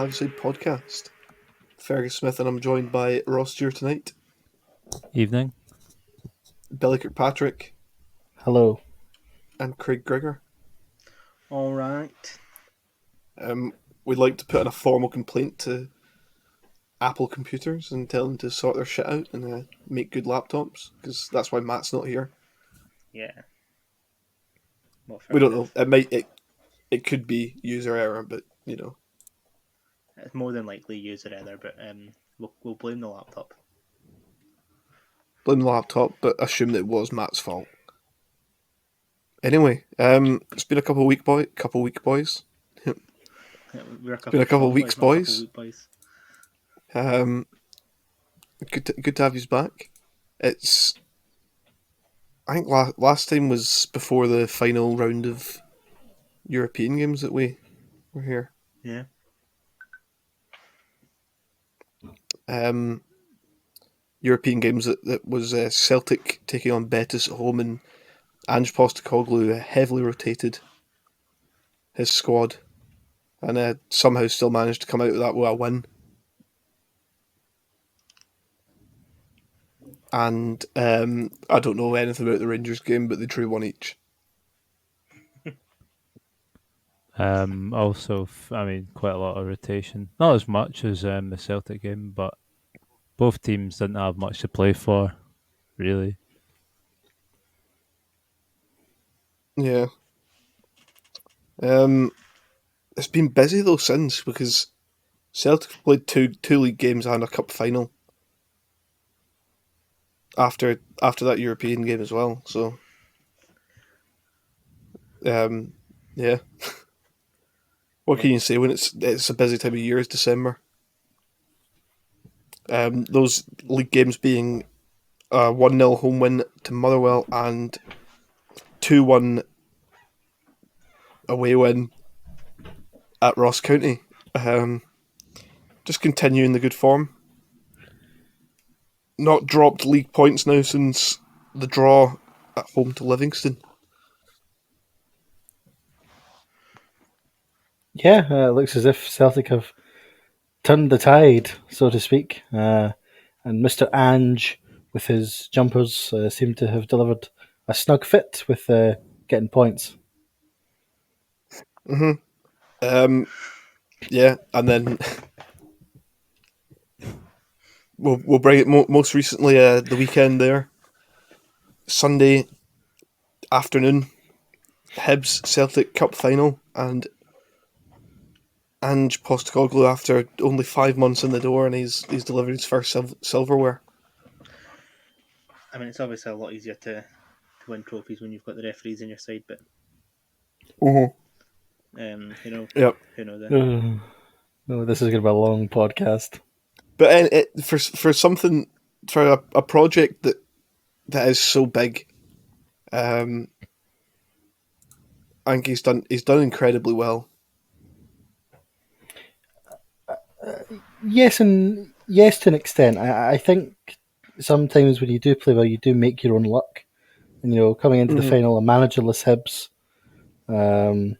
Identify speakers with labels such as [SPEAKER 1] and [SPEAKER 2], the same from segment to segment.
[SPEAKER 1] Five-Side Podcast. Fergus Smith and I'm joined by Ross Stewart tonight,
[SPEAKER 2] Evening.
[SPEAKER 1] Billy Kirkpatrick,
[SPEAKER 3] Hello.
[SPEAKER 1] and Craig Grigger.
[SPEAKER 4] All right.
[SPEAKER 1] We'd like to put in a formal complaint to Apple computers and tell them to sort their shit out and make good laptops, because that's why Matt's not here.
[SPEAKER 4] Yeah. Well,
[SPEAKER 1] We don't know. It could be user error, but you know.
[SPEAKER 4] It's more than likely user error, but we'll blame the laptop.
[SPEAKER 1] Blame the laptop, but assume that it was Matt's fault. Anyway, it's been a couple of week boys.
[SPEAKER 4] We're
[SPEAKER 1] Been a couple of weeks, boys.
[SPEAKER 4] Week boys.
[SPEAKER 1] Good to have you back. It's, I think last time was before the final round of European games that we were here.
[SPEAKER 4] Yeah.
[SPEAKER 1] European games that was Celtic taking on Betis at home, and Ange Postecoglou heavily rotated his squad and somehow still managed to come out of that with a win. And I don't know anything about the Rangers game, but they drew one each.
[SPEAKER 2] Also, quite a lot of rotation. Not as much as the Celtic game, but both teams didn't have much to play for, really.
[SPEAKER 1] Yeah. It's been busy though since, because Celtic played two league games and a cup final after that European game as well. So, yeah. What can you say when it's a busy time of year? It's December. Those league games being a 1-0 home win to Motherwell and 2-1 away win at Ross County. Just continuing the good form. Not dropped league points now since the draw at home to Livingston.
[SPEAKER 3] Yeah, it looks as if Celtic have turned the tide, so to speak. And Mr. Ange, with his jumpers, seemed to have delivered a snug fit with getting points.
[SPEAKER 1] Yeah, and then we'll bring it most recently the weekend there. Sunday afternoon, Hibs Celtic Cup final, and Ange Postecoglou, after only 5 months in the door, and he's delivered his first silverware.
[SPEAKER 4] I mean, it's obviously a lot easier to win trophies when you've got the referees on your side, but
[SPEAKER 1] Yep.
[SPEAKER 4] Who knows?
[SPEAKER 3] Oh, this is going to be a long podcast.
[SPEAKER 1] But for something, for a project that is so big, I think he's done incredibly well.
[SPEAKER 3] Yes, and yes to an extent. I think sometimes when you do play well, you do make your own luck. And, coming into the final, a managerless Hibs, who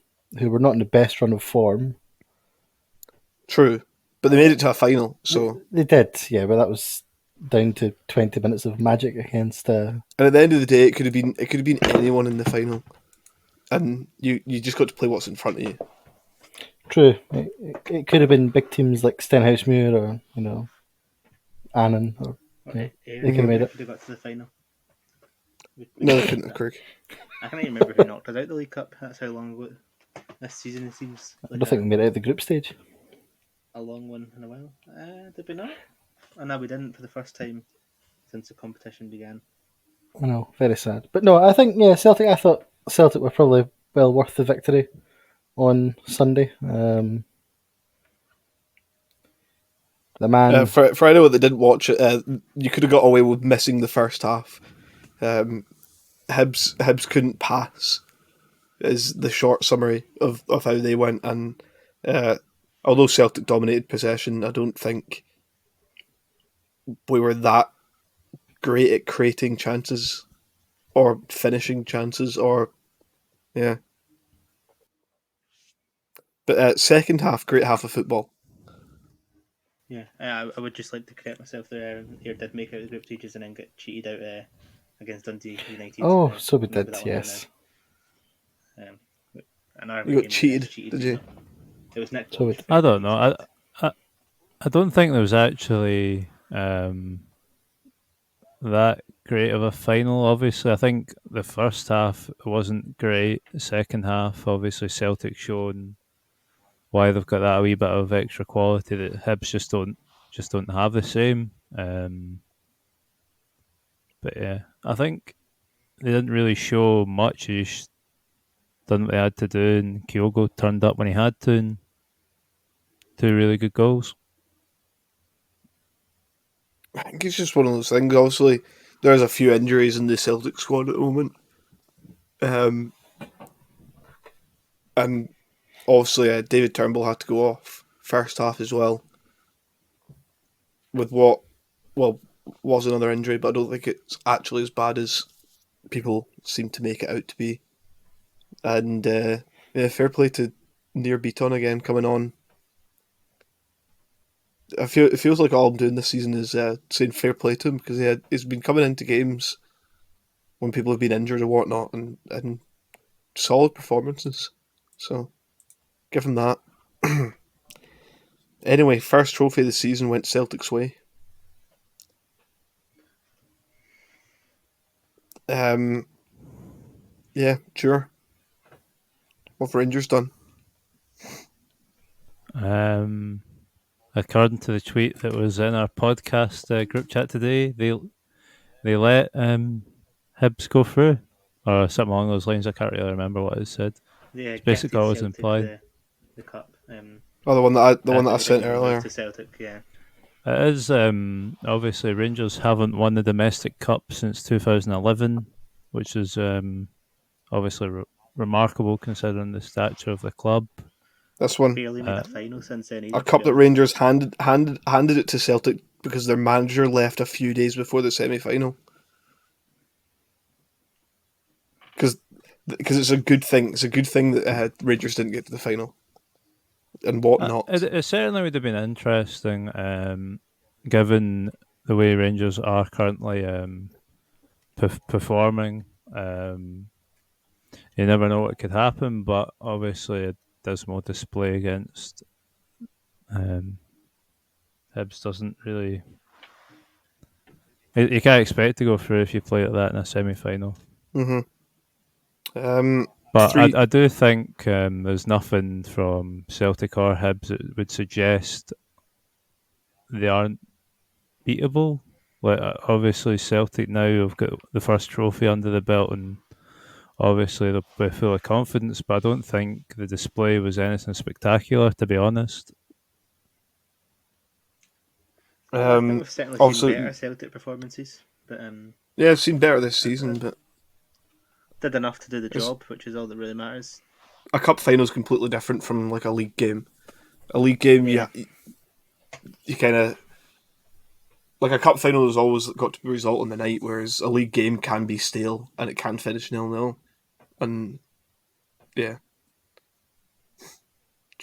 [SPEAKER 3] were not in the best run of form.
[SPEAKER 1] True, but they made it to a final, so...
[SPEAKER 3] They did, yeah, but that was down to 20 minutes of magic against...
[SPEAKER 1] And at the end of the day, it could have been anyone in the final. And you just got to play what's in front of you.
[SPEAKER 3] True. It could have been big teams like Stenhousemuir or, Annan. Or,
[SPEAKER 4] They
[SPEAKER 3] could have made it.
[SPEAKER 4] Could have got to the final.
[SPEAKER 1] No, they couldn't have, Craig.
[SPEAKER 4] I can't even remember who knocked us out the League Cup. That's how long ago this season it seems.
[SPEAKER 3] I don't think we made it out of the group stage.
[SPEAKER 4] A long one in a while. Did we not? Oh, no, we didn't for the first time since the competition began.
[SPEAKER 3] I know, very sad. But no, I think, Celtic, I thought Celtic were probably well worth the victory on Sunday. The man...
[SPEAKER 1] For anyone that didn't watch it, you could have got away with missing the first half. Hibs couldn't pass, is the short summary of how they went. And although Celtic dominated possession, I don't think we were that great at creating chances or finishing chances, or yeah. But second half, great half of football.
[SPEAKER 4] Yeah, I would just like to correct myself there. Ayr did make out the group stages and then get cheated out against Dundee United.
[SPEAKER 3] Oh, so we
[SPEAKER 4] Remember
[SPEAKER 3] did,
[SPEAKER 4] that one there
[SPEAKER 3] yes.
[SPEAKER 4] now. An Army
[SPEAKER 1] You got
[SPEAKER 4] game that gets
[SPEAKER 1] cheated,
[SPEAKER 4] cheated,
[SPEAKER 1] did
[SPEAKER 4] but
[SPEAKER 1] you?
[SPEAKER 4] no. It was Nick
[SPEAKER 3] So
[SPEAKER 4] Walsh.
[SPEAKER 3] it-
[SPEAKER 2] I
[SPEAKER 4] Fair
[SPEAKER 2] don't
[SPEAKER 4] play,
[SPEAKER 2] know.
[SPEAKER 4] he saved.
[SPEAKER 2] I don't think there was actually that great of a final. Obviously, I think the first half wasn't great. The second half, obviously, Celtic shown why they've got that wee bit of extra quality that Hibs just don't have the same. But yeah, I think they didn't really show much. They just done what they had to do, and Kyogo turned up when he had to, and two really good goals.
[SPEAKER 1] I think it's just one of those things. Obviously, there's a few injuries in the Celtic squad at the moment. And obviously, David Turnbull had to go off first half as well. With what, well, was another injury, but I don't think it's actually as bad as people seem to make it out to be. And yeah, fair play to Near Beaton again coming on. It feels like all I'm doing this season is saying fair play to him because he's been coming into games when people have been injured or whatnot and solid performances. So give him that. Anyway, first trophy of the season went Celtic's way. Yeah, sure. What have Rangers done?
[SPEAKER 2] According to the tweet that was in our podcast group chat today, they let Hibs go through or something along those lines. I can't really remember what it said.
[SPEAKER 4] Yeah,
[SPEAKER 2] It's basically
[SPEAKER 4] gifted
[SPEAKER 2] what was
[SPEAKER 4] Celtic
[SPEAKER 2] implied.
[SPEAKER 4] the cup.
[SPEAKER 1] Oh, the one that I
[SPEAKER 4] They
[SPEAKER 1] sent
[SPEAKER 4] didn't lose
[SPEAKER 1] earlier.
[SPEAKER 4] to Celtic, yeah.
[SPEAKER 2] It is obviously Rangers haven't won the domestic cup since 2011, which is obviously remarkable considering the stature of the club.
[SPEAKER 1] This one,
[SPEAKER 4] Barely made a final since then either,
[SPEAKER 1] a
[SPEAKER 4] to
[SPEAKER 1] cup
[SPEAKER 4] be
[SPEAKER 1] that
[SPEAKER 4] honest.
[SPEAKER 1] Rangers handed it to Celtic because their manager left a few days before the semi-final. Because it's a good thing. It's a good thing that Rangers didn't get to the final and whatnot.
[SPEAKER 2] It certainly would have been interesting, given the way Rangers are currently performing. You never know what could happen, but obviously a dismal display against Hibs doesn't really. You can't expect to go through if you play like that in a semi-final. But I do think there's nothing from Celtic or Hibs that would suggest they aren't beatable. Like obviously Celtic now have got the first trophy under the belt, and obviously they'll be full of confidence. But I don't think the display was anything spectacular, to be honest.
[SPEAKER 4] I think we've certainly
[SPEAKER 1] also,
[SPEAKER 4] seen better Celtic performances, but
[SPEAKER 1] yeah, I've seen better this season, but
[SPEAKER 4] did enough to do the job, which is all that really matters.
[SPEAKER 1] a cup final is completely different from like a league game. A league game,
[SPEAKER 4] Yeah.
[SPEAKER 1] you kind of like a cup final has always got to be a result on the night, whereas a league game can be stale and it can finish 0-0. And yeah,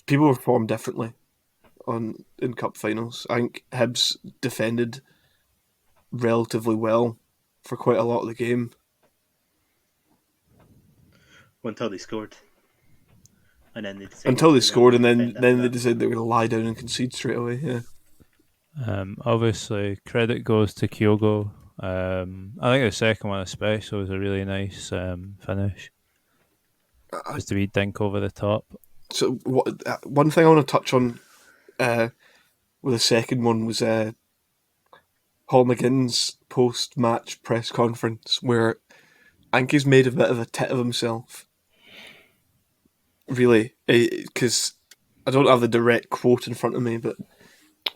[SPEAKER 1] people perform differently in cup finals. I think Hibs defended relatively well for quite a lot of the game.
[SPEAKER 4] Until they scored. And then they decided
[SPEAKER 1] Until they scored, and
[SPEAKER 4] defend
[SPEAKER 1] then
[SPEAKER 4] after
[SPEAKER 1] they
[SPEAKER 4] that.
[SPEAKER 1] decided they were going to lie down and concede straight away. Yeah.
[SPEAKER 2] Obviously, credit goes to Kyogo. I think the second one, especially, was a really nice finish. Just a wee dink over the top.
[SPEAKER 1] So one thing I want to touch on with the second one was Paul McGinn's post-match press conference, where I think he's made a bit of a tit of himself. Really, because I don't have the direct quote in front of me, but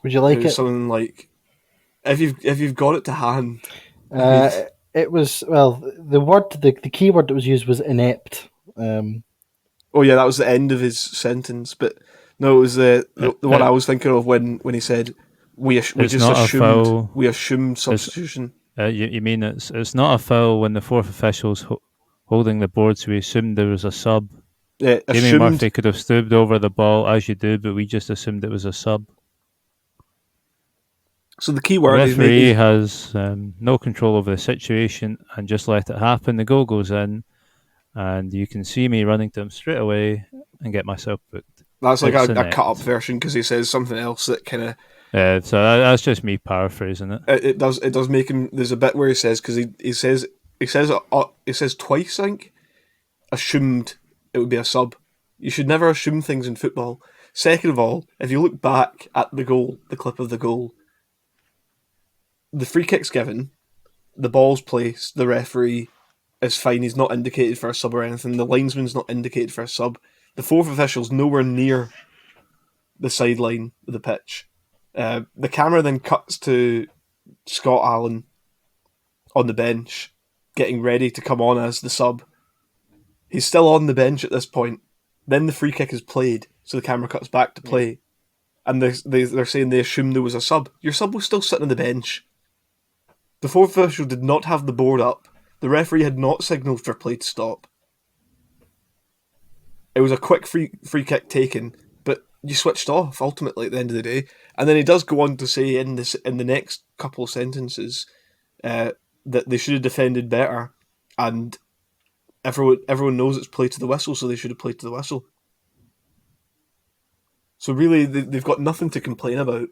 [SPEAKER 3] Would you like
[SPEAKER 1] it was
[SPEAKER 3] it?
[SPEAKER 1] something like, "If you've got it to hand."
[SPEAKER 3] It was, well, the key word that was used was inept.
[SPEAKER 1] Oh yeah, that was the end of his sentence, but no, it was the one I was thinking of when he said we just
[SPEAKER 2] not a foul.
[SPEAKER 1] we assumed substitution.
[SPEAKER 2] You mean it's not a foul when the fourth official's holding the board, so we assumed there was a sub.
[SPEAKER 1] Yeah,
[SPEAKER 2] Jamie
[SPEAKER 1] assumed.
[SPEAKER 2] Murphy could have stooped over the ball as you do, but we just assumed it was a sub.
[SPEAKER 1] So the key
[SPEAKER 2] The
[SPEAKER 1] word is
[SPEAKER 2] referee
[SPEAKER 1] maybe
[SPEAKER 2] has no control over the situation and just let it happen. The goal goes in, and you can see me running to him straight away and get myself booked.
[SPEAKER 1] that's like
[SPEAKER 2] It's the
[SPEAKER 1] a cut up
[SPEAKER 2] net.
[SPEAKER 1] version because he says something else that kind of
[SPEAKER 2] So that's just me paraphrasing it.
[SPEAKER 1] it does make him. There's a bit where he says because he says twice. I think assumed it would be a sub. You should never assume things in football. Second of all, if you look back at the goal, the clip of the goal, the free kick's given, the ball's placed, the referee is fine. He's not indicated for a sub or anything. The linesman's not indicated for a sub. The fourth official's nowhere near the sideline of the pitch. The camera then cuts to Scott Allen on the bench, getting ready to come on as the sub. He's still on the bench at this point. Then the free kick is played, so the camera cuts back to play. And they're saying they assumed there was a sub. Your sub was still sitting on the bench. The fourth official did not have the board up. The referee had not signalled for play to stop. It was a quick free kick taken, but you switched off ultimately at the end of the day. And then he does go on to say in the next couple of sentences that they should have defended better, and everyone knows it's play to the whistle, so they should have played to the whistle. So really, they've got nothing to complain about.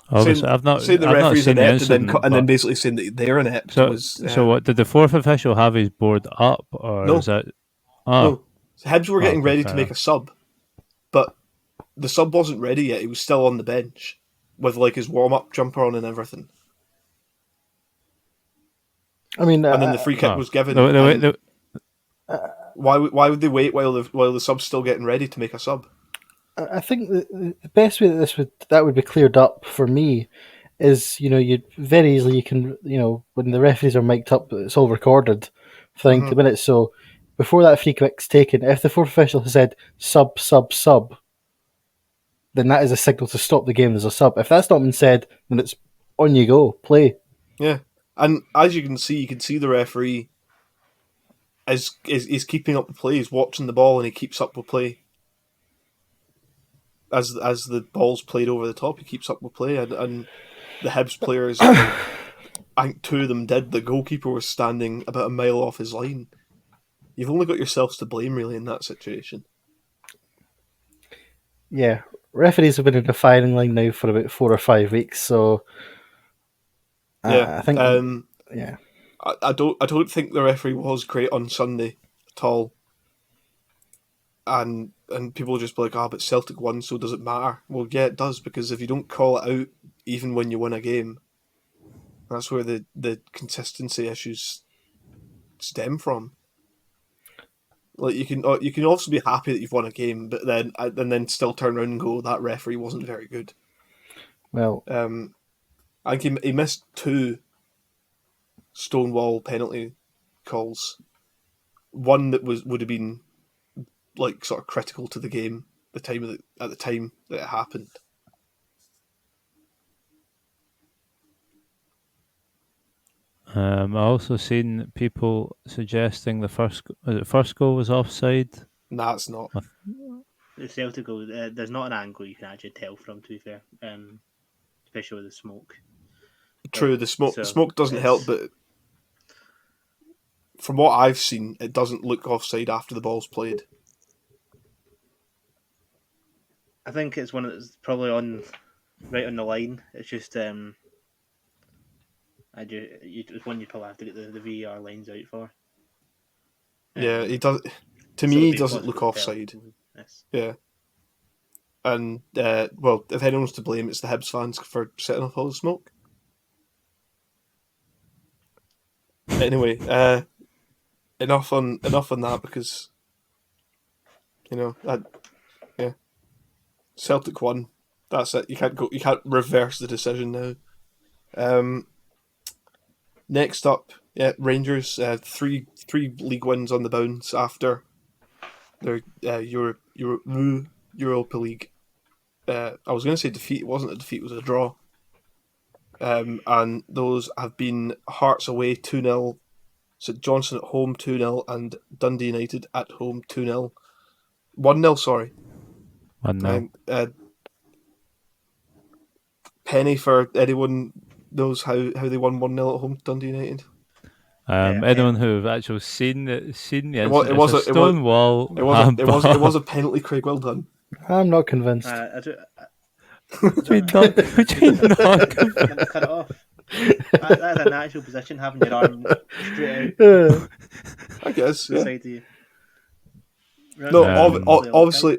[SPEAKER 2] Obviously, I've not
[SPEAKER 1] referee's
[SPEAKER 2] seen the
[SPEAKER 1] inept,
[SPEAKER 2] incident.
[SPEAKER 1] and then basically saying that they're inept
[SPEAKER 2] So what did the fourth official have his board up, or
[SPEAKER 1] No.
[SPEAKER 2] is that?
[SPEAKER 1] No. Hibs were getting
[SPEAKER 2] okay,
[SPEAKER 1] ready
[SPEAKER 2] fair
[SPEAKER 1] to make
[SPEAKER 2] enough.
[SPEAKER 1] a sub, but the sub wasn't ready yet. He was still on the bench with like his warm up jumper on and everything.
[SPEAKER 3] I mean,
[SPEAKER 1] And then the free kick was given. Why would they wait while the sub's still getting ready to make a sub?
[SPEAKER 3] I think the best way that would be cleared up for me is, you very easily you can, when the referees are mic'd up, it's all recorded for 90 minutes. So before that free kick's taken, if the fourth official has said sub, sub, sub, then that is a signal to stop the game. There's a sub. If that's not been said, then it's on you go, play.
[SPEAKER 1] Yeah, and as you can see the referee is keeping up the play. He's watching the ball and he keeps up with play. As the ball's played over the top, he keeps up with play, and the Hibs players, I think two of them did. The goalkeeper was standing about a mile off his line. You've only got yourselves to blame, really, in that situation.
[SPEAKER 3] Yeah, referees have been in the firing line now for about 4 or 5 weeks, so I think yeah.
[SPEAKER 1] I don't think the referee was great on Sunday at all. And people just be like, but Celtic won, so does it matter? Well, yeah, it does, because if you don't call it out even when you win a game, that's where the consistency issues stem from. Like you can also be happy that you've won a game, but then still turn around and go, that referee wasn't very good.
[SPEAKER 3] Well,
[SPEAKER 1] I think he missed 2 Stonewall penalty calls. One that would have been like sort of critical to the game at the time that it happened.
[SPEAKER 2] I also seen people suggesting the first goal was offside.
[SPEAKER 1] Nah, it's not.
[SPEAKER 4] The Celtic goal, there's not an angle you can actually tell from, to be fair, especially with the smoke.
[SPEAKER 1] True, the smoke doesn't help, but from what I've seen, it doesn't look offside after the ball's played.
[SPEAKER 4] I think it's one that's probably right on the line. It's just it's one you probably have to get the VAR lines out for.
[SPEAKER 1] Yeah, he does. To
[SPEAKER 4] So
[SPEAKER 1] me,
[SPEAKER 4] it'd
[SPEAKER 1] he
[SPEAKER 4] be
[SPEAKER 1] doesn't look
[SPEAKER 4] possible to
[SPEAKER 1] offside.
[SPEAKER 4] tell. Yes.
[SPEAKER 1] Yeah. And, well, if anyone's to blame, it's the Hibs fans for setting off all the smoke. Anyway, enough on that, because, Celtic won. That's it. You can't reverse the decision now. Next up, Rangers, 3 league wins on the bounce after their Europa League. I was going to say defeat. It wasn't a defeat. It was a draw. And those have been Hearts away 2-0, St Johnstone at home 2-0, and Dundee United at home 2-0. 1-0, sorry.
[SPEAKER 2] 1-0.
[SPEAKER 1] penny for anyone knows how they won 1-0 at home to Dundee United.
[SPEAKER 2] Anyone who have actually seen the incident,
[SPEAKER 1] It
[SPEAKER 2] it's a stone wall handball.
[SPEAKER 1] It was a penalty, Craig. Well done.
[SPEAKER 3] I'm not convinced.
[SPEAKER 4] I do.
[SPEAKER 2] Would you not
[SPEAKER 4] Cut it off. That's a natural position, having your arm straight out
[SPEAKER 3] Uh,
[SPEAKER 1] I guess.
[SPEAKER 4] the
[SPEAKER 1] Yeah.
[SPEAKER 4] side of you. Right,
[SPEAKER 1] No, obviously,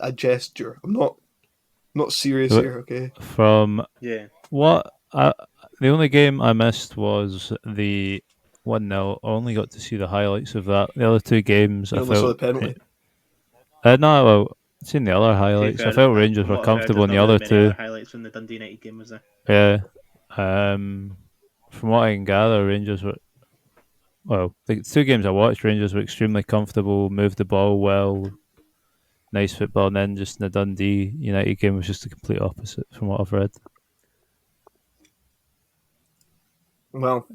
[SPEAKER 1] a gesture. I'm not serious
[SPEAKER 2] What?
[SPEAKER 1] here. Okay.
[SPEAKER 2] From
[SPEAKER 4] Yeah.
[SPEAKER 2] what the only game I missed was the 1-0. I only got to see the highlights of that. The other two games,
[SPEAKER 1] You
[SPEAKER 2] I
[SPEAKER 1] only saw the
[SPEAKER 2] felt.
[SPEAKER 1] penalty.
[SPEAKER 2] No, well, seen the other highlights. I felt Rangers were comfortable in the other two.
[SPEAKER 4] Highlights from the Dundee United game, was there?
[SPEAKER 2] Yeah. From what I can gather, Rangers were. Well, the two games I watched, Rangers were extremely comfortable, moved the ball well, nice football, and then just in the Dundee United game was just the complete opposite from what I've read.
[SPEAKER 1] Well,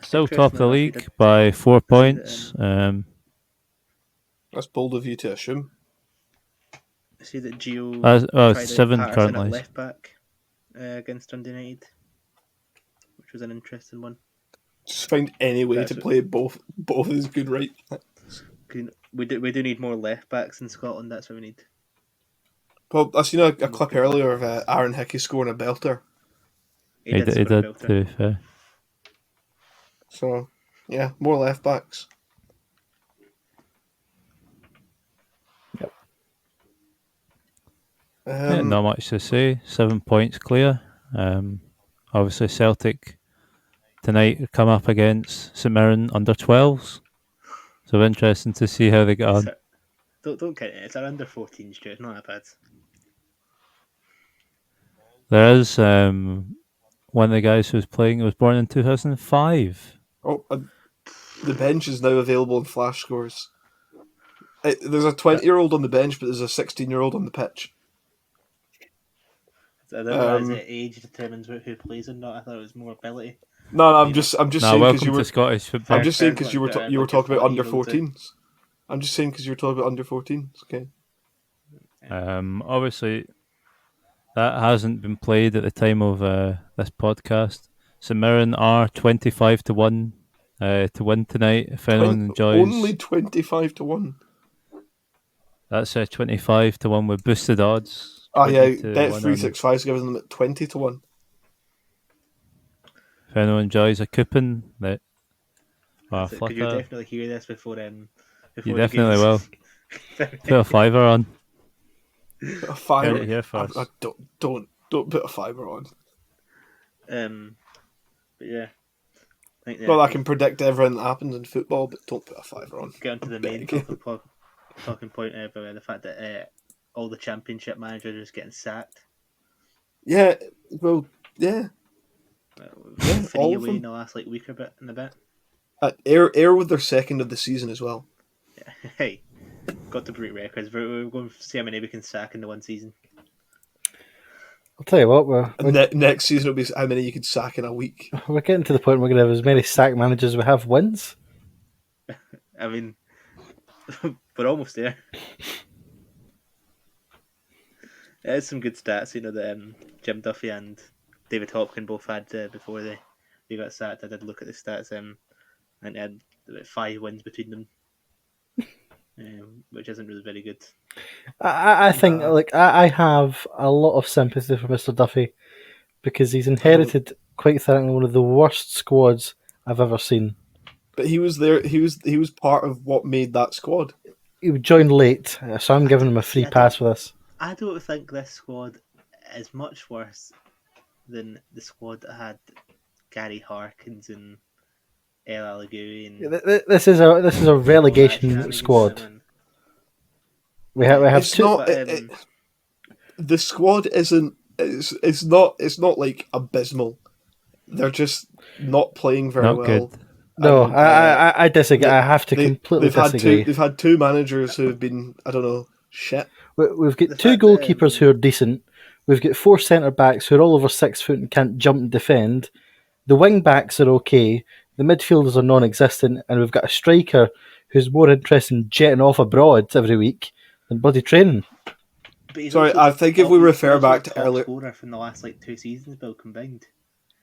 [SPEAKER 2] Still top of the
[SPEAKER 4] Interesting enough,
[SPEAKER 2] league by 4 points.
[SPEAKER 1] that's bold of you to assume.
[SPEAKER 4] I see that Gio
[SPEAKER 2] It's
[SPEAKER 4] tried
[SPEAKER 2] 7
[SPEAKER 4] out Patterson
[SPEAKER 2] currently.
[SPEAKER 4] at left back against Dundee United, which was an interesting one.
[SPEAKER 1] Just find any way
[SPEAKER 4] That's
[SPEAKER 1] to
[SPEAKER 4] what-
[SPEAKER 1] play both is good, right?
[SPEAKER 4] We do need more left backs in Scotland. That's what we need.
[SPEAKER 1] Well, I seen a clip earlier of Aaron Hickey scoring a belter.
[SPEAKER 2] He did,
[SPEAKER 4] score a
[SPEAKER 2] to
[SPEAKER 4] belter.
[SPEAKER 2] be fair.
[SPEAKER 1] So, yeah, more left backs.
[SPEAKER 3] Yep.
[SPEAKER 2] Yeah, not much to say. 7 points clear. Obviously, Celtic tonight come up against St Mirren under 12s. So interesting to see how they get on.
[SPEAKER 4] Don't get it. It's our under 14s, Stuart. It's not that bad.
[SPEAKER 2] There is one of the guys who's playing was born in 2005.
[SPEAKER 1] Oh, the bench is now available in Flash Scores. There's a 20-year-old on the bench, but there's a 16-year-old on the pitch.
[SPEAKER 4] I don't realise that age determines who plays and not. I thought it was more ability.
[SPEAKER 1] No, I'm just saying because
[SPEAKER 2] welcome
[SPEAKER 1] you were.
[SPEAKER 2] to Scottish football.
[SPEAKER 1] I'm just saying because you were
[SPEAKER 4] Like
[SPEAKER 1] you were talking about under
[SPEAKER 4] 40-year-olds,
[SPEAKER 1] 14s. I'm just saying because you were talking about under 14s. Okay.
[SPEAKER 2] Obviously, that hasn't been played at the time of this podcast. St Mirren are 25 to 1 to win tonight. If anyone enjoys,
[SPEAKER 1] Only 25 to 1.
[SPEAKER 2] that's 25 to 1 with boosted odds.
[SPEAKER 1] Ah, yeah,
[SPEAKER 2] 20 to
[SPEAKER 1] Bet
[SPEAKER 2] 1
[SPEAKER 1] 365 is giving them at 20 to 1.
[SPEAKER 2] If anyone enjoys a coupon, that
[SPEAKER 4] Could you
[SPEAKER 2] flicker,
[SPEAKER 4] definitely hear this before
[SPEAKER 2] you
[SPEAKER 4] the
[SPEAKER 2] definitely will.
[SPEAKER 4] games?
[SPEAKER 2] Put a fiver on.
[SPEAKER 1] Put a fiver.
[SPEAKER 2] Heard it here first.
[SPEAKER 1] I don't put a fiver on.
[SPEAKER 4] But yeah, I think
[SPEAKER 1] Well, I can predict everything that happens in football, but don't put a fiver on.
[SPEAKER 4] get onto the main talking point about the fact that all the championship managers are just getting sacked.
[SPEAKER 1] Yeah, well, yeah. Yeah,
[SPEAKER 4] Three
[SPEAKER 1] all of
[SPEAKER 4] away
[SPEAKER 1] them.
[SPEAKER 4] in the last week or bit in a bit.
[SPEAKER 1] Air with their second of the season as well.
[SPEAKER 4] Yeah. Hey, got to break records. We're going to see how many we can sack in the one season.
[SPEAKER 3] I'll tell you what,
[SPEAKER 1] Next season will be how many you could sack in a week.
[SPEAKER 3] we're getting to the point where we're going to have as many sack managers as we have wins.
[SPEAKER 4] I mean, we're almost there. There's some good stats, that Jim Duffy and David Hopkin both had before they got sacked. I did look at the stats, and they had about 5 wins between them, which isn't really very good.
[SPEAKER 3] I think I have a lot of sympathy for Mr. Duffy because he's inherited quite frankly one of the worst squads I've ever seen.
[SPEAKER 1] But he was there. He was part of what made that squad.
[SPEAKER 3] He joined late, so I'm giving him a free pass for this.
[SPEAKER 4] I don't think this squad is much worse than the squad that had Gary Harkins and El Alagui and
[SPEAKER 3] This is a relegation squad. We have
[SPEAKER 1] It's
[SPEAKER 3] two.
[SPEAKER 1] not. The squad isn't. It's not like abysmal. They're just not playing very
[SPEAKER 2] Not
[SPEAKER 1] well.
[SPEAKER 2] good.
[SPEAKER 3] No, I disagree. I have to completely disagree.
[SPEAKER 1] They've had two managers who have been, I don't know, shit.
[SPEAKER 3] We've got
[SPEAKER 4] The
[SPEAKER 3] two
[SPEAKER 4] fact that,
[SPEAKER 3] goalkeepers who are decent. We've got 4 centre backs who are all over 6 foot and can't jump and defend. The wing backs are okay. The midfielders are non-existent, and we've got a striker who's more interested in jetting off abroad every week than bloody training.
[SPEAKER 4] But he's
[SPEAKER 1] Sorry,
[SPEAKER 4] also
[SPEAKER 1] I think if we
[SPEAKER 4] he's
[SPEAKER 1] refer
[SPEAKER 4] also
[SPEAKER 1] back
[SPEAKER 4] the
[SPEAKER 1] to
[SPEAKER 4] top
[SPEAKER 1] earlier,
[SPEAKER 4] scorer from the last like 2 seasons, Bill, combined.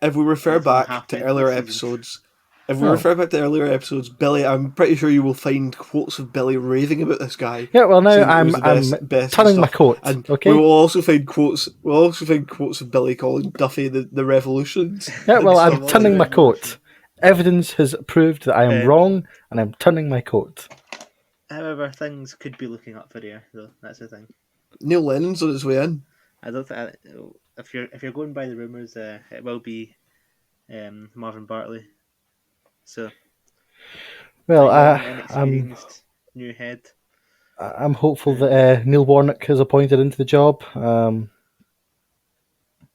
[SPEAKER 1] if we
[SPEAKER 4] And
[SPEAKER 1] refer
[SPEAKER 4] it's only
[SPEAKER 1] back to
[SPEAKER 4] half-fed
[SPEAKER 1] earlier
[SPEAKER 4] this season.
[SPEAKER 1] episodes, if we
[SPEAKER 3] Oh.
[SPEAKER 1] refer back to earlier episodes, Billy, I'm pretty sure you will find quotes of Billy raving about this guy.
[SPEAKER 3] Yeah, well, now
[SPEAKER 1] saying that he was
[SPEAKER 3] I'm
[SPEAKER 1] the best and
[SPEAKER 3] turning my
[SPEAKER 1] stuff.
[SPEAKER 3] coat,
[SPEAKER 1] And
[SPEAKER 3] okay?
[SPEAKER 1] we will also find quotes. We'll also find quotes of Billy calling Duffy the revolutions.
[SPEAKER 3] Yeah, well,
[SPEAKER 1] and
[SPEAKER 3] I'm
[SPEAKER 1] stuff.
[SPEAKER 3] turning my
[SPEAKER 4] Revolution.
[SPEAKER 3] coat. Evidence has proved that I am wrong, and I'm turning my coat.
[SPEAKER 4] However, things could be looking up for here, though. That's the thing.
[SPEAKER 1] Neil Lennon's on his way in.
[SPEAKER 4] I don't think if you're going by the rumors, it will be Marvin Bartley. So
[SPEAKER 3] Well,
[SPEAKER 4] a young,
[SPEAKER 3] I'm
[SPEAKER 4] inexperienced new head.
[SPEAKER 3] I'm hopeful that Neil Warnock is appointed into the job.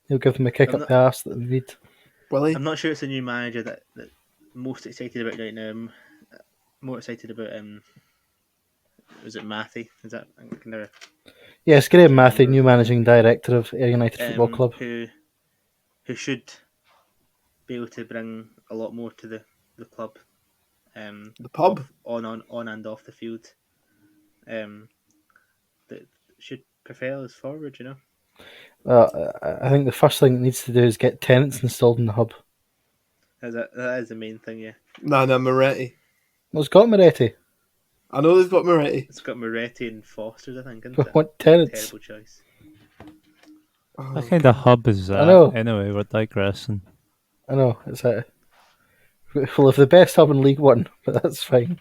[SPEAKER 3] He'll give them a kick up the arse that they need.
[SPEAKER 1] Will he?
[SPEAKER 4] I'm not sure it's a new manager that most excited about right now. I'm more excited about was it Matthew? Is that I can never
[SPEAKER 3] Yes, Graham
[SPEAKER 4] remember.
[SPEAKER 3] Matthew, new managing director of Ayr United Football Club.
[SPEAKER 4] who should be able to bring a lot more to the club.
[SPEAKER 1] The pub?
[SPEAKER 4] On and off the field. That should propel us forward, you know.
[SPEAKER 3] I think the first thing it needs to do is get tenants installed in the hub.
[SPEAKER 4] That is the main thing, yeah.
[SPEAKER 1] Nah, Moretti.
[SPEAKER 3] Well, it's got Moretti.
[SPEAKER 1] I know they've got Moretti.
[SPEAKER 4] It's got Moretti and Foster's, I think, isn't
[SPEAKER 3] But
[SPEAKER 4] it?
[SPEAKER 3] what tenants?
[SPEAKER 4] Terrible choice.
[SPEAKER 2] What kind of hub is that?
[SPEAKER 3] I know.
[SPEAKER 2] Anyway, we're digressing.
[SPEAKER 3] I know, it's a... We'll have the best hub in League One, but that's fine.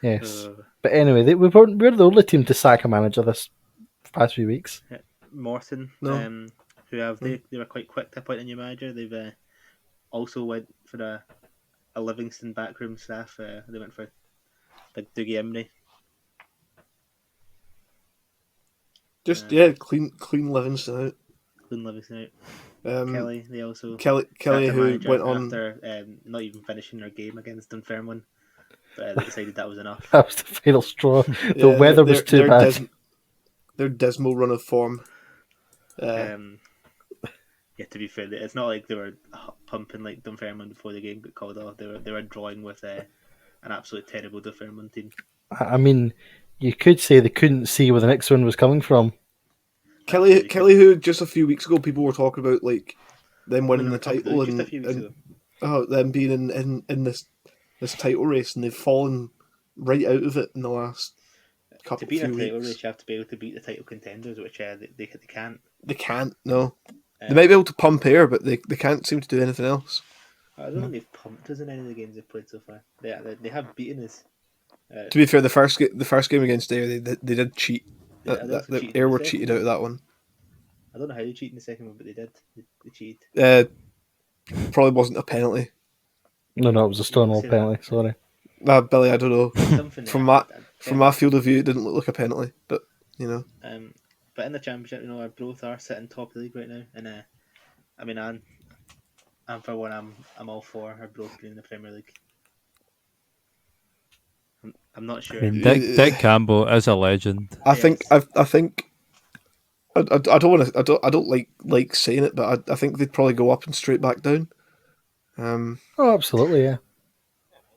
[SPEAKER 3] Yes. But anyway, we're the only team to sack a manager this past few weeks.
[SPEAKER 4] Morton,
[SPEAKER 1] No.
[SPEAKER 4] they were quite quick to appoint a new manager. They've also went for a Livingston backroom staff. They went for Big Dougie Emery.
[SPEAKER 1] Just clean Livingston out.
[SPEAKER 4] Clean Livingston out.
[SPEAKER 1] Kelly,
[SPEAKER 4] They also
[SPEAKER 1] Kelly
[SPEAKER 4] sacked their
[SPEAKER 1] who
[SPEAKER 4] manager
[SPEAKER 1] went on.
[SPEAKER 4] after not even finishing their game against Dunfermline, but they decided that was enough.
[SPEAKER 3] That was the final straw. The weather was too bad.
[SPEAKER 1] Their dismal run of form.
[SPEAKER 4] Yeah, to be fair, it's not like they were pumping like Dunfermline before the game got called off. They were drawing with an absolute terrible Dunfermline team.
[SPEAKER 3] I mean, you could say they couldn't see where the next one was coming from.
[SPEAKER 1] Kelly, who just a few weeks ago people were talking about like them winning the title
[SPEAKER 4] just a few weeks
[SPEAKER 1] ago. Them being in this title race, and they've fallen right out of it in the last couple
[SPEAKER 4] to beat
[SPEAKER 1] few
[SPEAKER 4] a title
[SPEAKER 1] weeks.
[SPEAKER 4] race, you have to be able to beat the title contenders, which they can't.
[SPEAKER 1] They can't. No, they might be able to pump air, but they can't seem to do anything else.
[SPEAKER 4] I don't think they've pumped us in any of the games they've played so far. They have beaten us.
[SPEAKER 1] To be fair, the first game against Ayr, they did cheat.
[SPEAKER 4] Cheated
[SPEAKER 1] Ayr
[SPEAKER 4] in
[SPEAKER 1] were
[SPEAKER 4] the
[SPEAKER 1] cheated
[SPEAKER 4] second
[SPEAKER 1] out of that one.
[SPEAKER 4] I don't know how they cheated in the second one, but they did. They cheated.
[SPEAKER 1] Probably wasn't a penalty.
[SPEAKER 3] No, it was a Stonewall penalty. Sorry,
[SPEAKER 1] Billy, I don't know. From my field of view, it didn't look like a penalty, but you know.
[SPEAKER 4] But in the championship, you know, Arbroath are sitting top of the league right now, and I mean, I'm for one, I'm all for Arbroath being in the Premier League. I'm not sure.
[SPEAKER 2] I mean, Dick Campbell is a legend.
[SPEAKER 1] I think I don't want to. I don't like saying it, but I think they'd probably go up and straight back down.
[SPEAKER 3] Oh, absolutely, yeah.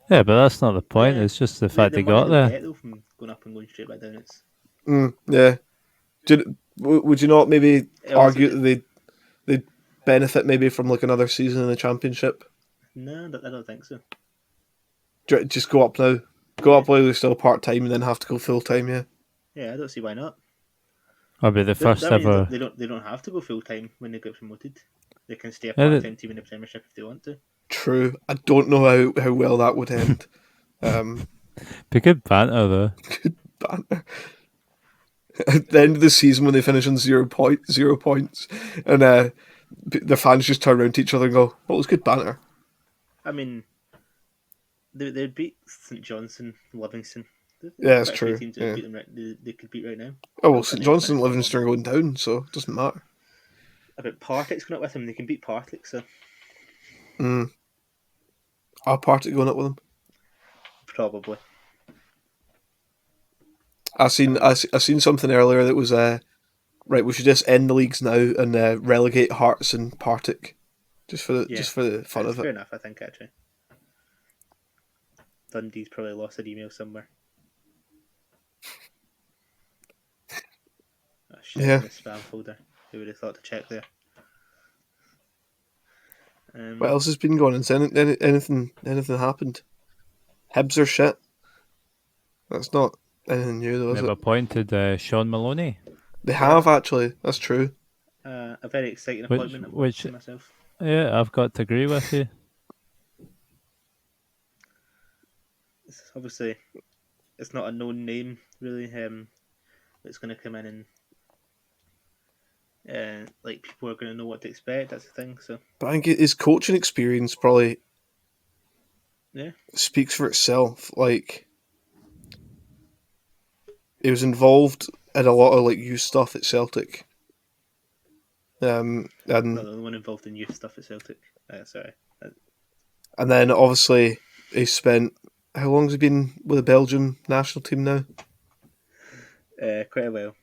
[SPEAKER 2] Yeah, but that's not the point.
[SPEAKER 4] Yeah.
[SPEAKER 2] It's just the fact they
[SPEAKER 4] money
[SPEAKER 2] got
[SPEAKER 4] they'll
[SPEAKER 2] there.
[SPEAKER 4] get, though, from going up and going straight back down. It's
[SPEAKER 1] Yeah. Would you not maybe argue that they'd benefit maybe from like another season in the championship?
[SPEAKER 4] No, I don't think so.
[SPEAKER 1] Just go up now. Go up while they're still part time, and then have to go full time. Yeah.
[SPEAKER 4] Yeah, I don't see why not.
[SPEAKER 2] I'll be the first
[SPEAKER 4] That means
[SPEAKER 2] ever.
[SPEAKER 4] They don't have to go full time when they get promoted. They can stay a part time team in the Premiership if they want to.
[SPEAKER 1] True. I don't know how well that would end.
[SPEAKER 2] Be good banter though.
[SPEAKER 1] Good banter. At the end of the season, when they finish on 0 points, and the fans just turn around to each other and go, "Well, it was good banter."
[SPEAKER 4] I mean, they'd beat St Johnstone, Livingston.
[SPEAKER 1] Yeah, that's true.
[SPEAKER 4] Teams that beat them they could beat right now.
[SPEAKER 1] Oh well, St Johnstone and Livingston are going down, so it doesn't matter.
[SPEAKER 4] About Partick's going up with them, they can beat Partick, so.
[SPEAKER 1] Are Partick going up with them?
[SPEAKER 4] Probably.
[SPEAKER 1] I seen something earlier that was right. We should just end the leagues now and relegate Hearts and Partick, just for the fun of it.
[SPEAKER 4] Fair enough, I think actually. Dundee's probably lost an email somewhere. shit
[SPEAKER 1] Yeah.
[SPEAKER 4] in the spam folder. Who would have thought to check there?
[SPEAKER 1] What else has been going on? Has anything happened? Hibs are shit. That's not anything new though, is
[SPEAKER 2] They've
[SPEAKER 1] it?
[SPEAKER 2] appointed Sean Maloney,
[SPEAKER 1] They have actually. That's true.
[SPEAKER 4] A very exciting
[SPEAKER 2] which
[SPEAKER 4] appointment, I've got to
[SPEAKER 2] which
[SPEAKER 4] say myself.
[SPEAKER 2] yeah, I've got to agree with you.
[SPEAKER 4] It's obviously it's not a known name really. That's going to come in and like people are going to know what to expect. That's the thing. So
[SPEAKER 1] But I think his coaching experience probably
[SPEAKER 4] yeah,
[SPEAKER 1] speaks for itself. Like he was involved in a lot of like youth stuff at Celtic. And
[SPEAKER 4] not the only one involved in youth stuff at Celtic. Sorry,
[SPEAKER 1] and then obviously he spent how long has he been with the Belgium national team now?
[SPEAKER 4] quite a while.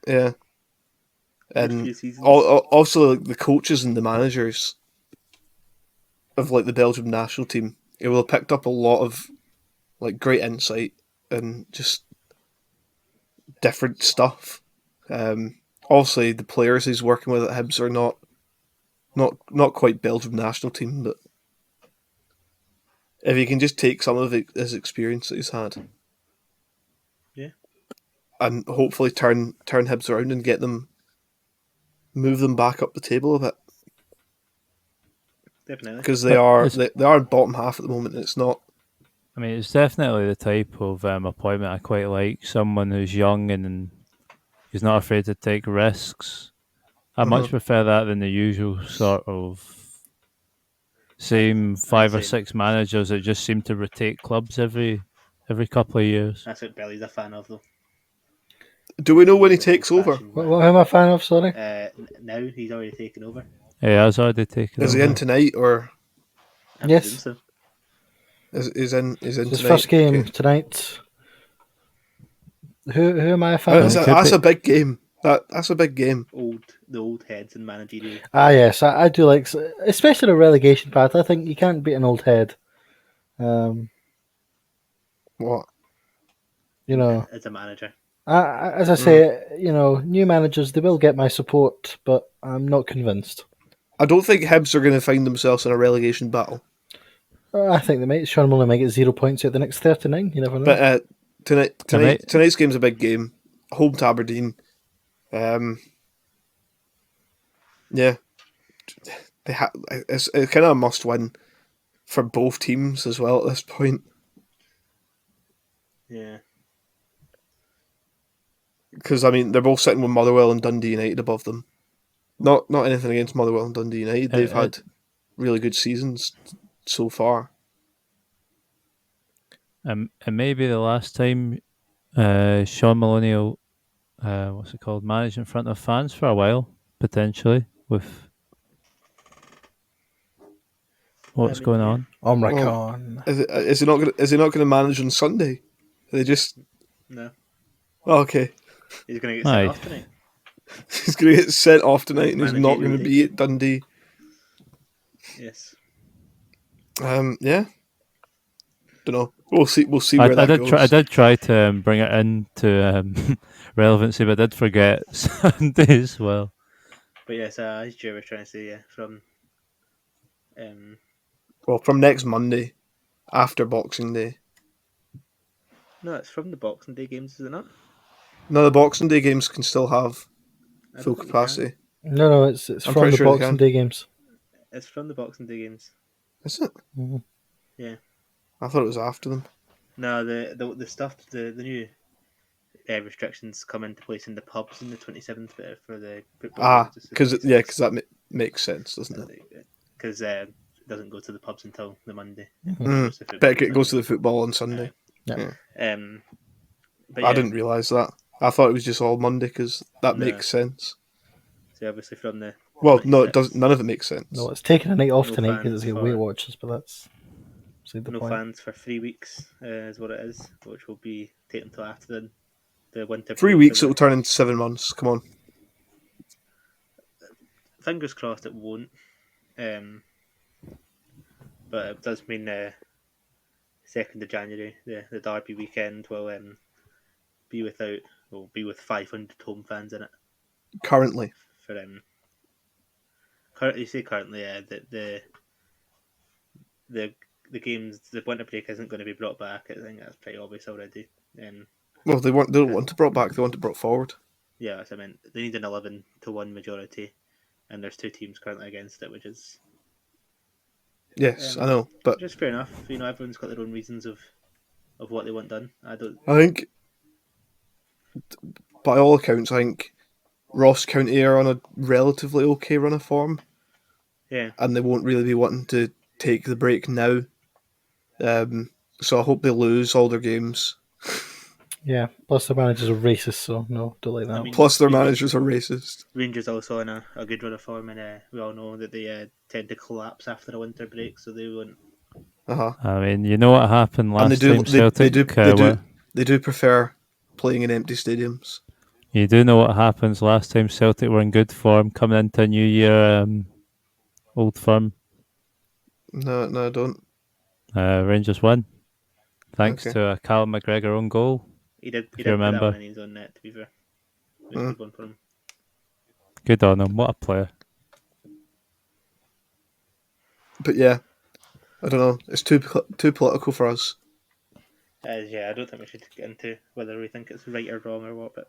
[SPEAKER 1] Yeah.
[SPEAKER 4] Good
[SPEAKER 1] And
[SPEAKER 4] few seasons.
[SPEAKER 1] also the coaches and the managers of like the Belgium national team, he will have picked up a lot of like great insight and just different stuff. Obviously, the players he's working with at Hibs are not quite Belgium national team, but if he can just take some of his experience that he's had,
[SPEAKER 4] Yeah,
[SPEAKER 1] and hopefully turn Hibs around and move them back up the table a bit,
[SPEAKER 4] definitely.
[SPEAKER 1] because
[SPEAKER 2] But
[SPEAKER 1] they are in bottom half at the moment. And it's not.
[SPEAKER 2] I mean, it's definitely the type of appointment I quite like. Someone who's young and who's not afraid to take risks. I much prefer that than the usual sort of same five or
[SPEAKER 4] Same.
[SPEAKER 2] six managers that just seem to rotate clubs every couple of years.
[SPEAKER 4] That's what Billy's a fan of, though.
[SPEAKER 1] Do we know when he
[SPEAKER 4] He's an
[SPEAKER 1] takes over?
[SPEAKER 4] old-fashioned
[SPEAKER 3] What
[SPEAKER 4] man.
[SPEAKER 3] am I a fan of? Sorry.
[SPEAKER 4] Now he's already taken over.
[SPEAKER 2] Yeah, has already taken
[SPEAKER 1] Is
[SPEAKER 2] over.
[SPEAKER 1] he in tonight or
[SPEAKER 4] I
[SPEAKER 3] Yes.
[SPEAKER 4] presume so.
[SPEAKER 1] is in
[SPEAKER 3] It's his
[SPEAKER 1] tonight?
[SPEAKER 3] first game
[SPEAKER 1] Okay.
[SPEAKER 3] tonight. Who am I a fan
[SPEAKER 2] It
[SPEAKER 3] of?
[SPEAKER 2] could
[SPEAKER 1] That's
[SPEAKER 2] be-
[SPEAKER 1] a big game. That's a big game.
[SPEAKER 4] The old heads in managerial.
[SPEAKER 3] Yes, I do like, especially a relegation path. I think you can't beat an old head. Um,
[SPEAKER 1] What?
[SPEAKER 3] you know,
[SPEAKER 4] As a manager.
[SPEAKER 3] as I say, new managers, they will get my support, but I'm not convinced.
[SPEAKER 1] I don't think Hibs are going to find themselves in a relegation battle.
[SPEAKER 3] I think they might. Sean Mullen might get 0 points at the next 39. You never know.
[SPEAKER 1] But
[SPEAKER 2] I might-
[SPEAKER 1] tonight's game's a big game. Home to Aberdeen. Yeah, it's kind of a must win for both teams as well at this point.
[SPEAKER 4] Yeah.
[SPEAKER 1] Because I mean, they're both sitting with Motherwell and Dundee United above them. Not anything against Motherwell and Dundee United. They've had really good seasons so far.
[SPEAKER 2] and maybe the last time Sean Maloney will, what's it called, manage in front of fans for a while, potentially, with what's going on.
[SPEAKER 3] Omracon.
[SPEAKER 1] Is he not going to manage on Sunday? They just
[SPEAKER 4] No.
[SPEAKER 1] okay.
[SPEAKER 4] He's going to get sent
[SPEAKER 2] Aye.
[SPEAKER 4] off tonight.
[SPEAKER 1] He's going to get sent off tonight, and he's not
[SPEAKER 4] Managerial
[SPEAKER 1] going to be at Dundee.
[SPEAKER 4] Yes.
[SPEAKER 1] Yeah. Don't know. We'll see. We'll see
[SPEAKER 2] I
[SPEAKER 1] where that
[SPEAKER 2] did
[SPEAKER 1] goes.
[SPEAKER 2] I did try to bring it into relevancy, but I did forget Sunday as well.
[SPEAKER 4] But yes, as Joe was trying to say, from
[SPEAKER 1] Well, from next Monday, after Boxing Day.
[SPEAKER 4] no, it's from the Boxing Day games, is it not?
[SPEAKER 1] No, the Boxing Day games can still have
[SPEAKER 4] I
[SPEAKER 1] full
[SPEAKER 4] don't think they
[SPEAKER 1] capacity.
[SPEAKER 3] No, it's
[SPEAKER 1] I'm
[SPEAKER 3] from
[SPEAKER 1] pretty
[SPEAKER 3] the
[SPEAKER 1] sure they
[SPEAKER 3] Boxing
[SPEAKER 1] can.
[SPEAKER 3] Day games.
[SPEAKER 4] It's from the Boxing Day games.
[SPEAKER 1] Is it?
[SPEAKER 3] Mhm.
[SPEAKER 4] Yeah.
[SPEAKER 1] I thought it was after them.
[SPEAKER 4] No, the stuff, the new restrictions come into place in the pubs in the 27th for the football games.
[SPEAKER 1] Because that makes sense, doesn't it?
[SPEAKER 4] Because it doesn't go to the pubs until the Monday.
[SPEAKER 1] But it goes to the football on Sunday.
[SPEAKER 3] Yeah.
[SPEAKER 4] But
[SPEAKER 1] I didn't realise that. I thought it was just all Monday because that
[SPEAKER 4] No.
[SPEAKER 1] makes sense.
[SPEAKER 4] So obviously from the
[SPEAKER 1] Well, no, it
[SPEAKER 4] 26th,
[SPEAKER 1] doesn't. None of it makes sense.
[SPEAKER 3] No, it's taking a night off
[SPEAKER 4] No
[SPEAKER 3] tonight because
[SPEAKER 4] fans
[SPEAKER 3] it's got
[SPEAKER 4] for-
[SPEAKER 3] Weight Watchers, but that's beside the
[SPEAKER 4] no
[SPEAKER 3] point.
[SPEAKER 4] fans for 3 weeks is what it is, which will be taken until after the winter.
[SPEAKER 1] 3
[SPEAKER 4] break
[SPEAKER 1] weeks,
[SPEAKER 4] for
[SPEAKER 1] it will turn into 7 months. Come on.
[SPEAKER 4] Fingers crossed it won't. But it does mean 2nd of January, the Derby weekend, will be without will be with 500 home fans in it.
[SPEAKER 1] Currently.
[SPEAKER 4] For you say currently, the games, the winter break isn't going to be brought back. I think that's pretty obvious already.
[SPEAKER 1] Well, they don't want it brought back. They want it brought forward.
[SPEAKER 4] Yeah, that's what I meant. They need an 11-1 majority, and there's 2 teams currently against it, which is
[SPEAKER 1] Yes, I know, but
[SPEAKER 4] just fair enough. Everyone's got their own reasons of what they want done.
[SPEAKER 1] I think, by all accounts, I think Ross County are on a relatively okay run of form.
[SPEAKER 4] Yeah.
[SPEAKER 1] And they won't really be wanting to take the break now. So I hope they lose all their games.
[SPEAKER 3] Yeah, plus the managers are racist, so no, don't like that.
[SPEAKER 1] Plus their managers are racist.
[SPEAKER 4] Rangers also in a good run of form, and we all know that they tend to collapse after a winter break, so they won't.
[SPEAKER 2] I mean, you know what happened last time Celtic?
[SPEAKER 1] They do prefer playing in empty stadiums.
[SPEAKER 2] You do know what happens last time Celtic were in good form coming into a new year, Old Firm.
[SPEAKER 1] No, I don't.
[SPEAKER 2] Rangers won, thanks to a Callum McGregor own goal.
[SPEAKER 4] He did
[SPEAKER 2] remember.
[SPEAKER 4] Put that one in his own net, to be fair. It was a good one for him.
[SPEAKER 2] Good on him. What a player.
[SPEAKER 1] But yeah, I don't know. It's too political for us.
[SPEAKER 4] Yeah, I don't think we should get into whether we think it's right or wrong or what, but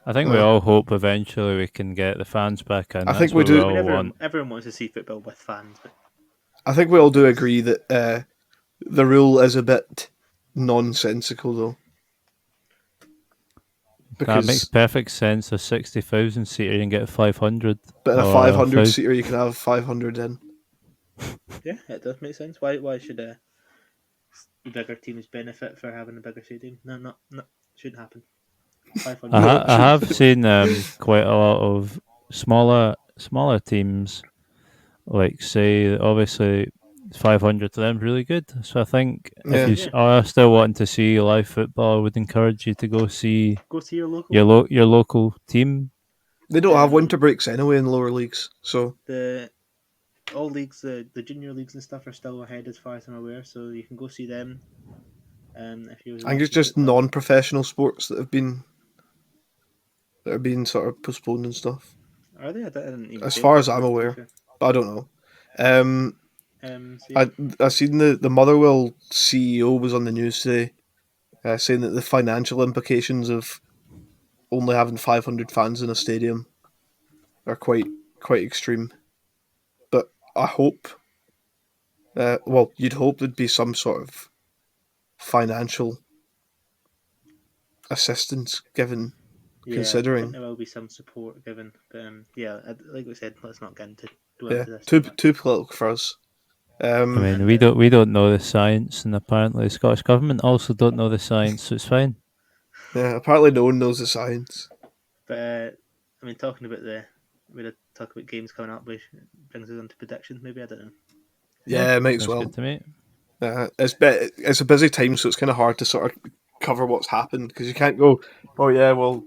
[SPEAKER 2] I think we all hope eventually we can get the fans back in.
[SPEAKER 1] I think we do.
[SPEAKER 4] Everyone wants to see football with fans. But
[SPEAKER 1] I think we all do agree that the rule is a bit nonsensical, though.
[SPEAKER 2] Because that makes perfect sense. A 60,000 seater, you can get 500.
[SPEAKER 1] But in a 500 seater, you can have 500 in.
[SPEAKER 4] Yeah, it does make sense. Why should the bigger teams benefit for having a bigger stadium? No, shouldn't happen. 500.
[SPEAKER 2] I have seen quite a lot of smaller teams, like say, obviously 500 to them is really good. So I think if you are still wanting to see live football, I would encourage you to go see
[SPEAKER 4] your local
[SPEAKER 2] your local team.
[SPEAKER 1] They don't have winter breaks anyway in lower leagues, so
[SPEAKER 4] all leagues, the junior leagues and stuff are still ahead as far as I'm aware. So you can go see them. If you
[SPEAKER 1] I think it's just non-professional sports that are being sort of postponed and stuff.
[SPEAKER 4] Are they? I didn't even
[SPEAKER 1] as far as I'm aware, but I don't know. I seen the Motherwell CEO was on the news today, saying that the financial implications of only having 500 fans in a stadium are quite extreme. But I hope, you'd hope there'd be some sort of financial assistance given. Considering
[SPEAKER 4] I think there will be some support given, but like we said, let's not get into this.
[SPEAKER 1] Too political for us.
[SPEAKER 2] I mean, we don't know the science, and apparently the Scottish government also don't know the science, so it's fine.
[SPEAKER 1] Yeah, apparently no one knows the science.
[SPEAKER 4] But I mean, talking about games coming up, which brings us on to predictions. Maybe, I don't know.
[SPEAKER 1] Yeah, might as well.
[SPEAKER 2] Good to me.
[SPEAKER 1] It's a busy time, so it's kind of hard to sort of cover what's happened because you can't go, oh yeah, well,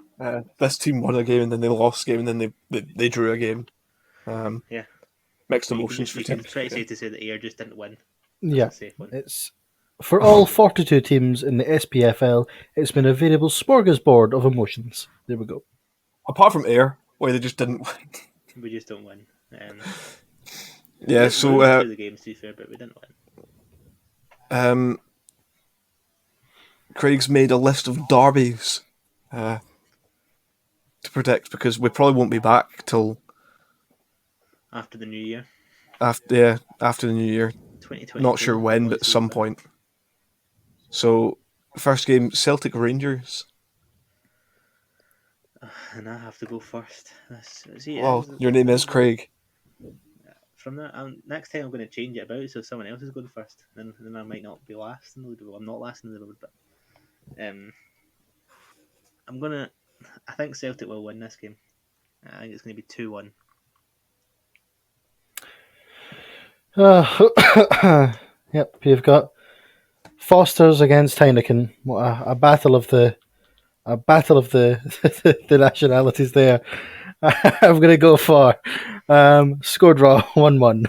[SPEAKER 1] this team won a game and then they lost a game and then they drew a game. Mixed emotions for teams.
[SPEAKER 4] It's pretty safe to say that Ayr just didn't win.
[SPEAKER 3] That's a safe one. It's for all 42 teams in the SPFL. It's been a variable smorgasbord of emotions. There we go.
[SPEAKER 1] Apart from Ayr, where they just didn't win.
[SPEAKER 4] We just don't win.
[SPEAKER 1] Yeah, so we
[SPEAKER 4] won the games, to be fair, but we didn't
[SPEAKER 1] win. Craig's made a list of derbies to predict because we probably won't be back till
[SPEAKER 4] after the new year.
[SPEAKER 1] After the new year.
[SPEAKER 4] 2020.
[SPEAKER 1] Not sure when, but at some point. So, first game, Celtic Rangers.
[SPEAKER 4] And I have to go first.
[SPEAKER 1] Your name is Craig.
[SPEAKER 4] From that, next time I'm going to change it about so someone else is going first. Then I might not be last in the league. Well, I'm not last in the league, but I think Celtic will win this game. I think it's going to be 2-1.
[SPEAKER 3] Yep, you've got Foster's against Heineken. What a battle of the the nationalities there. I'm going to go for score draw 1-1.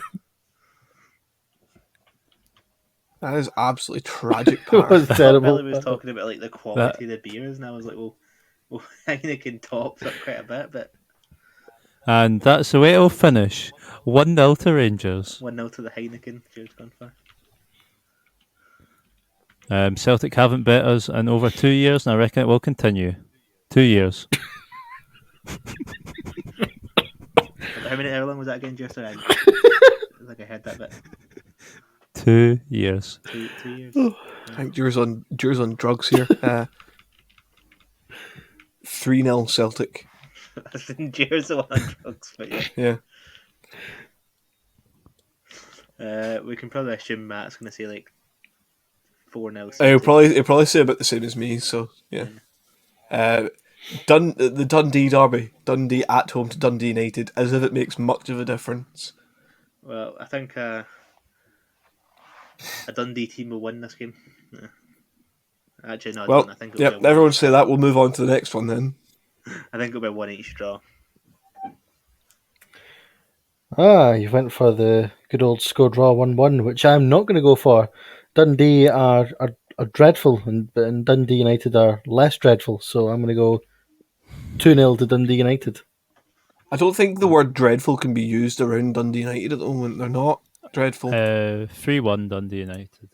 [SPEAKER 1] That is absolutely tragic.
[SPEAKER 3] It was terrible.
[SPEAKER 4] Billy was talking about like the quality of the beers, and I was like, well, Well, Heineken tops up quite a bit, but
[SPEAKER 2] And that's the way it'll finish. 1-0 to Rangers.
[SPEAKER 4] 1-0 to the Heineken. Jared's gone for.
[SPEAKER 2] Celtic haven't bet us in over 2 years, and I reckon it will continue. 2 years.
[SPEAKER 4] How long was that again, Jared? Sorry, I think I heard that bit.
[SPEAKER 2] 2 years.
[SPEAKER 4] 2 years.
[SPEAKER 1] I think Jure's on drugs here. 3-0 Celtic.
[SPEAKER 4] I think Jared's the one on drugs, but yeah.
[SPEAKER 1] Yeah.
[SPEAKER 4] We can probably assume Matt's going to say like 4-0.
[SPEAKER 1] He'll probably say about the same as me. So yeah. The Dundee derby, Dundee at home to Dundee United, as if it makes much of a difference.
[SPEAKER 4] Well, I think a Dundee team will win this game. Yeah. Actually, no, I
[SPEAKER 1] Well,
[SPEAKER 4] don't. I think it'll be a
[SPEAKER 1] everyone say that. We'll move on to the next one then.
[SPEAKER 4] I think it'll be a 1 each draw.
[SPEAKER 3] You went for the good old score draw 1-1, which I'm not going to go for. Dundee are dreadful, and Dundee United are less dreadful, so I'm going to go 2-0 to Dundee United.
[SPEAKER 1] I don't think the word dreadful can be used around Dundee United at the moment. They're not dreadful.
[SPEAKER 2] 3-1 Dundee United.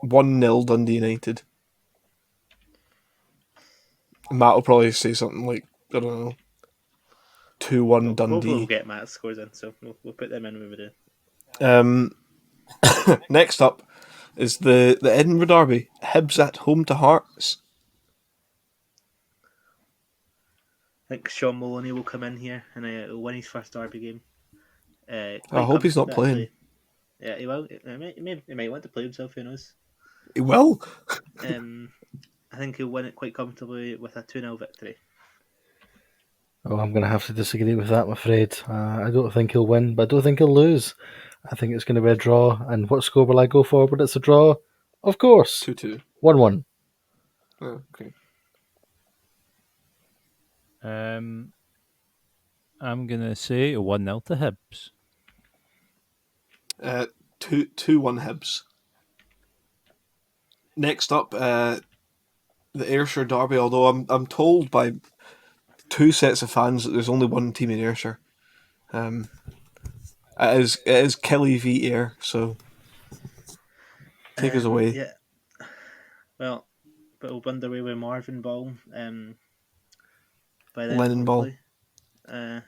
[SPEAKER 1] 1-0 Dundee United. Matt will probably say something like, I don't know, 2-1
[SPEAKER 4] Hopefully we'll
[SPEAKER 1] Dundee.
[SPEAKER 4] get Matt's scores in, so we'll put them in when we do.
[SPEAKER 1] Next up is the Edinburgh derby. Hibs at home to Hearts.
[SPEAKER 4] I think Sean Maloney will come in here and he'll win his first derby game.
[SPEAKER 1] I hope he's not playing.
[SPEAKER 4] Yeah, he will. He might want to play himself, who knows.
[SPEAKER 1] He will.
[SPEAKER 4] I think he'll win it quite comfortably with a 2-0 victory.
[SPEAKER 3] Oh, I'm going to have to disagree with that, I'm afraid. I don't think he'll win, but I don't think he'll lose. I think it's going to be a draw. And what score will I go for? But it's a draw, of course.
[SPEAKER 1] 2-2.
[SPEAKER 3] 1-1.
[SPEAKER 1] Oh, okay.
[SPEAKER 2] I'm going to say 1-0 to Hibs.
[SPEAKER 1] 2-1 Hibs. Next up, the Ayrshire derby. Although I'm told by two sets of fans that there's only one team in Ayrshire. It is Kelly v Ayr. So take us away.
[SPEAKER 4] Yeah. Well, but we'll be underway with Marvin Ball. By then,
[SPEAKER 1] Lennon Ball.
[SPEAKER 4] And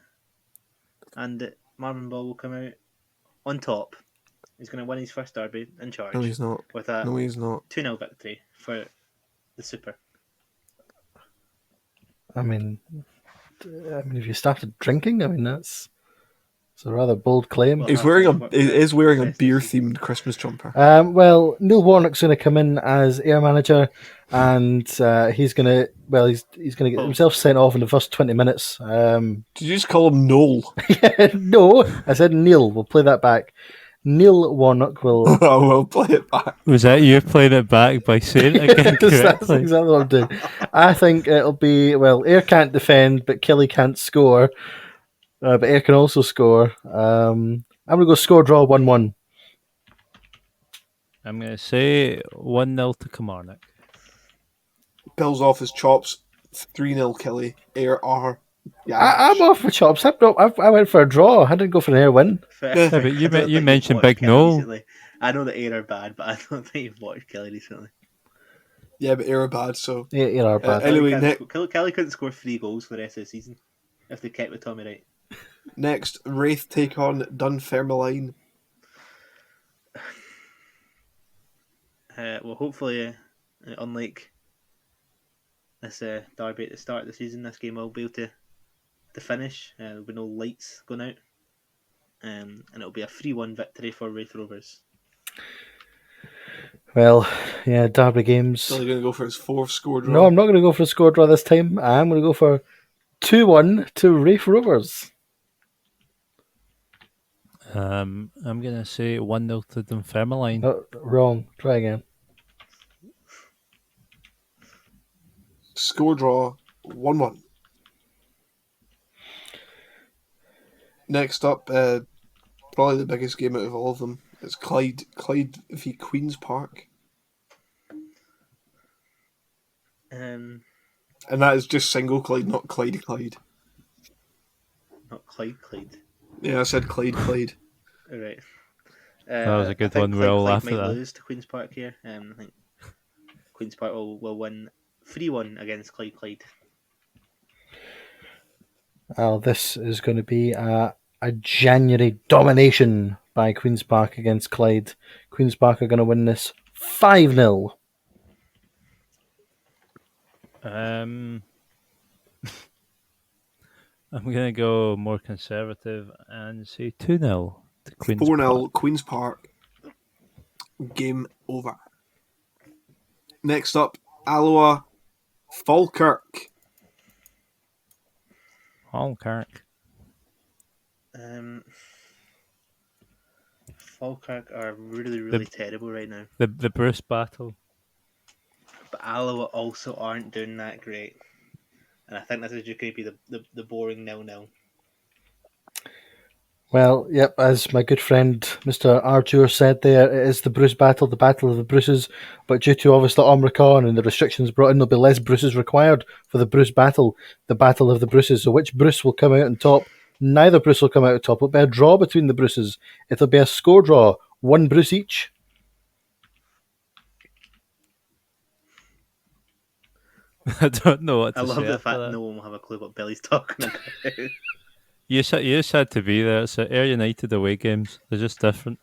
[SPEAKER 4] Marvin Ball will come out on top. He's going to win his first derby in charge.
[SPEAKER 1] No, he's not.
[SPEAKER 4] With a
[SPEAKER 1] No, he's not.
[SPEAKER 4] 2-0 victory for the Super.
[SPEAKER 3] I mean, if you started drinking, that's a rather bold claim.
[SPEAKER 4] Well,
[SPEAKER 1] He's wearing a beer themed Christmas jumper.
[SPEAKER 3] Well, Neil Warnock's going to come in as Ayr manager, and he's going to get himself sent off in the first 20 minutes.
[SPEAKER 1] Did you just call him Noel?
[SPEAKER 3] No, I said Neil. We'll play that back. Neil Warnock will.
[SPEAKER 1] Oh, we'll play it back.
[SPEAKER 2] Was that you playing it back by saying it again
[SPEAKER 3] Yes, that's
[SPEAKER 2] correctly?
[SPEAKER 3] exactly what I'm doing. I think it'll be, Ayr can't defend, but Kelly can't score. But Ayr can also score. I'm going to go score draw 1-1.
[SPEAKER 2] I'm going to say 1-0 to Kilmarnock.
[SPEAKER 1] Bill's off his chops. 3-0 Kelly. Ayr are. Yeah,
[SPEAKER 3] I'm off for chops. I went for a draw. I didn't go for an Ayr win.
[SPEAKER 2] Yeah, but you
[SPEAKER 4] I don't think you've
[SPEAKER 2] mentioned
[SPEAKER 4] watched
[SPEAKER 2] Big
[SPEAKER 4] Kelly
[SPEAKER 2] Noel.
[SPEAKER 4] recently. I know that Ayr are bad, but I don't think you've watched Kelly recently.
[SPEAKER 1] Yeah, but Ayr are bad, so.
[SPEAKER 3] Yeah, Ayr are bad.
[SPEAKER 1] Anyway,
[SPEAKER 4] Kelly couldn't score 3 goals for the rest of the season if they kept with Tommy Wright.
[SPEAKER 1] Next, Wraith take on Dunfermline.
[SPEAKER 4] Well, hopefully, unlike this derby at the start of the season, this game will be able to finish. There'll be no lights going out. And it'll be a 3-1 victory for Wraith Rovers.
[SPEAKER 3] Well, yeah, derby games.
[SPEAKER 1] Still going to go for his 4th score draw.
[SPEAKER 3] No, I'm not going to go for a score draw this time. I'm going to go for 2-1 to Wraith Rovers.
[SPEAKER 2] I'm going to say 1-0 to Dunfermline.
[SPEAKER 3] Oh, wrong. Try again.
[SPEAKER 1] Score draw 1-1. Next up, probably the biggest game out of all of them. It's Clyde v Queen's Park.
[SPEAKER 4] Um,
[SPEAKER 1] And that is just single Clyde, not Clyde.
[SPEAKER 4] not Clyde.
[SPEAKER 1] Yeah, I said Clyde.
[SPEAKER 4] All right.
[SPEAKER 2] That was a
[SPEAKER 4] I
[SPEAKER 2] good
[SPEAKER 4] think
[SPEAKER 2] one. We all
[SPEAKER 4] Clyde
[SPEAKER 2] laughed at
[SPEAKER 4] might
[SPEAKER 2] that.
[SPEAKER 4] lose to Queen's Park here. I think Queen's Park will win 3-1 against Clyde.
[SPEAKER 3] This is going to be a January domination by Queen's Park against Clyde. Queen's Park are going to win this 5-0.
[SPEAKER 2] I'm gonna go more conservative and say 2-0 to Queen's
[SPEAKER 1] 4-0
[SPEAKER 2] Park.
[SPEAKER 1] Queen's Park. Game over. Next up, Alloa Falkirk.
[SPEAKER 2] Falkirk.
[SPEAKER 4] Falkirk are really terrible right now.
[SPEAKER 2] The Bruce battle.
[SPEAKER 4] But Alloa also aren't doing that great. And I think this is just going to be the boring 0-0.
[SPEAKER 3] Well, yep, as my good friend Mr. Archer said there, it is the Bruce battle, the battle of the Bruces. But due to obviously Omicron and the restrictions brought in, there'll be less Bruces required for the Bruce battle, the battle of the Bruces. So which Bruce will come out on top? Neither Bruce will come out on top. It'll be a draw between the Bruces. It'll be a score draw, 1 Bruce each.
[SPEAKER 2] I don't know what to
[SPEAKER 4] I
[SPEAKER 2] say.
[SPEAKER 4] love the
[SPEAKER 2] after
[SPEAKER 4] fact
[SPEAKER 2] that.
[SPEAKER 4] no one will have a clue what Billy's talking about.
[SPEAKER 2] You just had to be there. It's Air United away games. They're just different.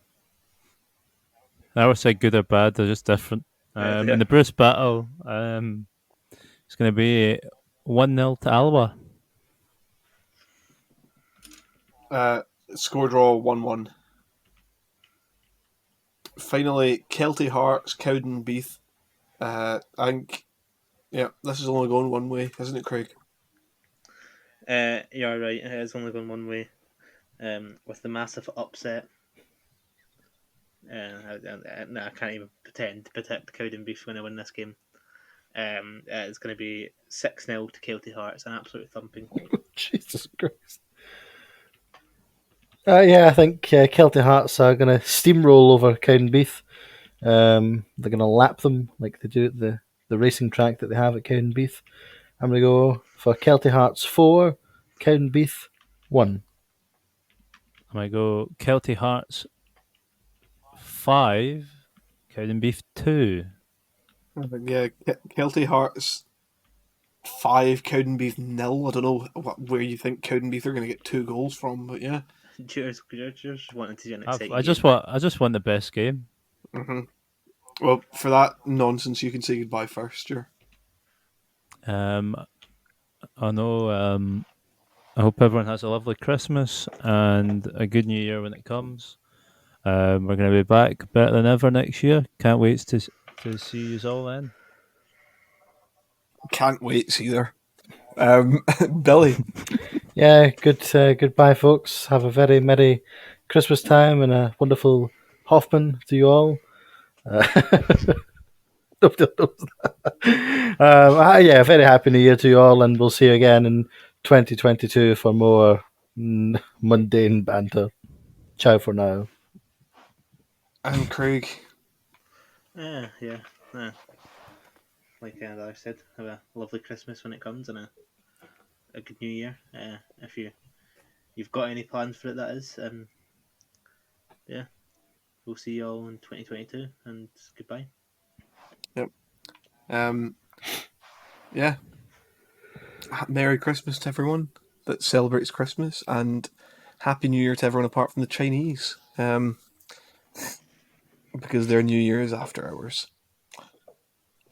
[SPEAKER 2] I would say good or bad. They're just different.
[SPEAKER 4] Yeah.
[SPEAKER 2] And the Bruce battle, it's going to be 1-0 to Alba.
[SPEAKER 1] Score draw 1-1. Finally, Kelty Hearts, Cowdenbeath. I think, this is only going one way, isn't it, Craig?
[SPEAKER 4] You're right. It is only going one way. With the massive upset. I can't even pretend to predict Cowdenbeath's going to win this game. It's going to be 6-0 to Kelty Hearts, an absolute thumping.
[SPEAKER 3] Jesus Christ. I think Kelty Hearts are going to steamroll over Cowdenbeath. They're going to lap them like they do at the racing track that they have at Cowdenbeath. I'm going to go for Kelty Hearts 4, Cowdenbeath 1.
[SPEAKER 2] I might go Kelty Hearts 5, Cowdenbeath 2.
[SPEAKER 1] I think, Kelty Hearts 5, Cowdenbeath 0. I don't know where you think Cowdenbeath are going to get 2 goals from, but yeah.
[SPEAKER 4] Cheers wanting to see an
[SPEAKER 2] I
[SPEAKER 4] exciting
[SPEAKER 2] just want the best game.
[SPEAKER 1] Mm-hmm. Well, for that nonsense, you can say goodbye first, sure.
[SPEAKER 2] I know. I hope everyone has a lovely Christmas and a good New Year when it comes. We're going to be back better than ever next year. Can't wait to see you all then.
[SPEAKER 1] Can't wait either. Billy.
[SPEAKER 3] Yeah, goodbye, folks. Have a very merry Christmas time and a wonderful Hoffman to you all. Very happy New Year to you all, and we'll see you again in 2022 for more mundane banter. Ciao for now.
[SPEAKER 1] And Craig.
[SPEAKER 4] Yeah. Like I said, have a lovely Christmas when it comes and a good New Year. If you've got any plans for it, that is. We'll see you all in 2022, and goodbye.
[SPEAKER 1] Yep. Yeah. Merry Christmas to everyone that celebrates Christmas, and Happy New Year to everyone apart from the Chinese. Because their New Year is after hours.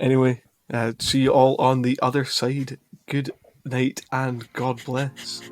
[SPEAKER 1] Anyway, see you all on the other side. Good night and God bless.